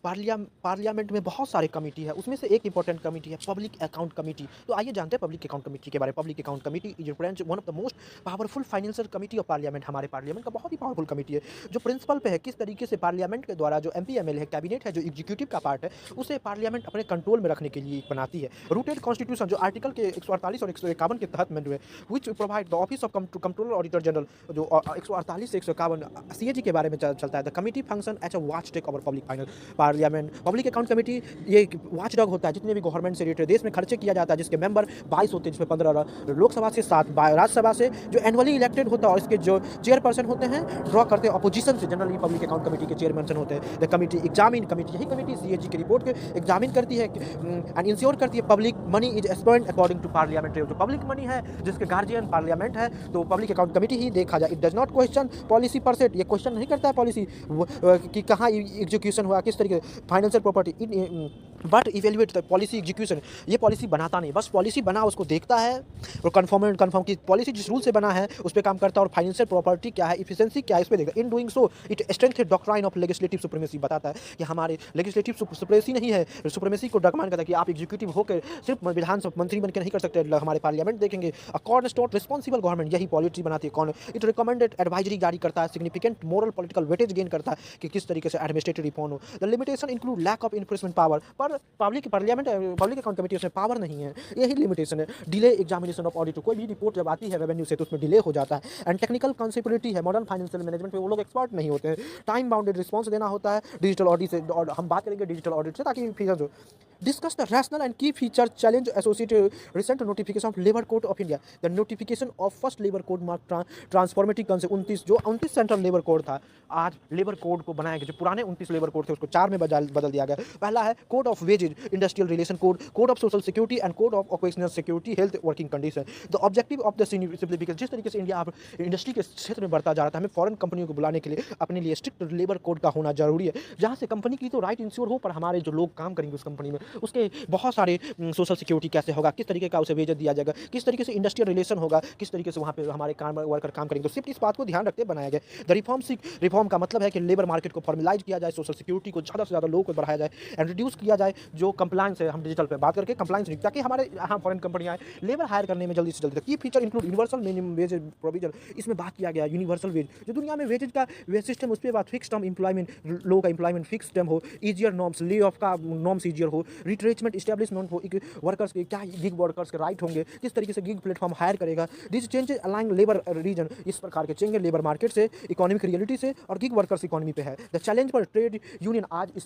Parliament में बहुत सारे कमिटी है, उसमें से एक इंपॉर्टेंट कमिटी है पब्लिक अकाउंट कमिटी। तो आइए जानते हैं पब्लिक अकाउंट कमिटी के बारे में। Public account committee is represents one of the most powerful financial committee of parliament. हमारे पार्लियामेंट का बहुत ही पावरफुल कमिटी है, जो प्रिंसिपल पे है किस तरीके से पार्लियामेंट के द्वारा जो एमपी एमएलए है, कैबिनेट है, जो एग्जीक्यूटिव का पार्ट है, उसे पार्लियामेंट अपने कंट्रोल में रखने के लिए बनाती है। रूटेड कॉन्स्टिट्यूशन जो आर्टिकल के 148 और 151 के तहत में हुए, which provide the office of controller auditor general, जो 148 से 151 सीएजी के बारे में चलता है। The committee function as a watch take over public finance. Parliament public account committee ये वॉच डॉग होता है, जितने भी गवर्नमेंट से रिलेटेड देश में खर्चे किया जाता है, जिसके मेंबर 22 होते हैं, जिसमें 15 लोकसभा से 7 राज्यसभा से, जो एनुअली इलेक्टेड होता है, और इसके जो चेयरपर्सन होते हैं ड्रॉ करते हैं अपोजिशन से। जनरली पब्लिक अकाउंट कमेटी के चेयरपर्सन होते हैं। द कमिटी एग्जामिन कमिटी, यही कमेटी सीएजी की रिपोर्ट के एग्जामिन करती है एंड इंश्योर करती है public money is spend according to parliamentary. जो पब्लिक मनी है जिसके गार्जियन पार्लियामेंट है, तो पब्लिक अकाउंट कमेटी ही देखा जाए। It does not question policy पर सेट, ये क्वेश्चन नहीं करता है पॉलिसी कि कहाँ एग्जीक्यूशन हुआ, किस तरीके financial property, but evaluate the policy execution. ये पॉलिसी बनाता नहीं, बस पॉलिसी बना उसको देखता है और कन्फर्म की पॉलिसी जिस रूल से बना है उस पर काम करता है, और फाइनेंशियल प्रॉपर्टी क्या है, इफिशिएंसी क्या है, इस पर देखता है। In doing so it strength doctrine of legislative supremacy, बताता है कि हमारे लेजिस्लेटिव सुप्रीमेसी नहीं है, सुप्रीमेसी को डगमान करता है कि आप एग्जीक्यूटिव होकर सिर्फ विधानसभा मंत्री बनकर नहीं कर सकते, हमारे पार्लियामेंट देखेंगे। अ कॉर्नरस्टोन रिस्पॉन्सिबल गवर्नमेंट, यही पॉलिसी बनाती है। कौन इट रिकमेंडेड एडवाइजरी जारी करता है, significant moral political weightage gain करता है कि किस तरीके से एडमिनिस्ट्रेटिव रिफॉर्म हो। The limitation include lack of enforcement power, पर पब्लिक अकाउंट कमेटी में पावर नहीं है, यही लिमिटेशन है। डिले एग्जामिनेशन ऑफ ऑडिट, कोई भी रिपोर्ट जब आती है रेवेन्यू से तो उसमें डिले हो जाता है। एंड टेक्निकल कॉन्सिबिलिटी है, मॉडर्न फाइनेंशियल मैनेजमेंट में वो लोग एक्सपर्ट नहीं होते हैं। टाइम बाउंडेड रिस्पॉन्स देना होता है डिजिटल ऑडिट से, और हम बात करेंगे डिजिटल ऑडिट से ताकि फीचर हो। Discuss the rational and key feature challenge associated recent notification of Labour Code of India. The notification of first Labour Code marked transformative concept। 29 central labour code था, आज लेबर कोड को बनाया गया। जो पुराने 29 लेबर कोड थे उसको 4 में बदल दिया गया। पहला है code of wages, industrial relation code, code of social security and code of occupational security, health working condition. The objective of the simplification, जिस तरीके से इंडिया अब इंडस्ट्री के क्षेत्र में बढ़ता जा रहा था, हमें फॉरेन कंपनियों को बुलाने के लिए अपने लिए स्ट्रिक्ट लेबर कोड का होना जरूरी है, जहाँ से कंपनी की तो राइट इंश्योर हो, पर हमारे जो लोग काम करेंगे उस कंपनी में उसके बहुत सारे सोशल सिक्योरिटी कैसे होगा, किस तरीके का उसे वेजेस दिया जाएगा, किस तरीके से इंडस्ट्रियल रिलेशन होगा, किस तरीके से वहाँ पे हमारे काम वर्कर काम करेंगे। तो सिर्फ इस बात को ध्यान रखते बनाया गया। द रिफॉर्म का मतलब है कि लेबर मार्केट को फॉर्मलाइज किया जाए, सोशल सिक्योरिटी को ज़्यादा से ज़्यादा लोगों को बढ़ाया जाए एंड रिड्यूस किया जाए जो कंप्लायंस है। हम डिजिटल पे बात करके कंप्लायंस नहीं, ताकि हमारे यहाँ फॉरेन कंपनियाँ आए लेबर हायर करने में जल्दी से जल्दी। की feature include universal minimum wage provision, इसमें बात किया गया यूनिवर्सल वेज। जो दुनिया में वेजेज का सिस्टम, उस पर बात फिक्स टर्म एम्प्लॉयमेंट, लोगों का एम्प्लॉयमेंट फिक्स टर्म हो, ईजियर नॉर्म्स, ले ऑफ का नॉर्म्स ईजियर हो, रिट्रेचमेंट इस्टेब्लिशमेंट हो, वर्कर्स के क्या गिग वर्कर्स के राइट होंगे, किस तरीके से गिग प्लेटफॉर्म हायर करेगा। This changes align labour region, इस प्रकार के चेंजेस लेबर मार्केट से, इकोनॉमिक रियलिटी से और गिग वर्कर्स इकोनॉमी पे है। The challenge for trade union, आज इस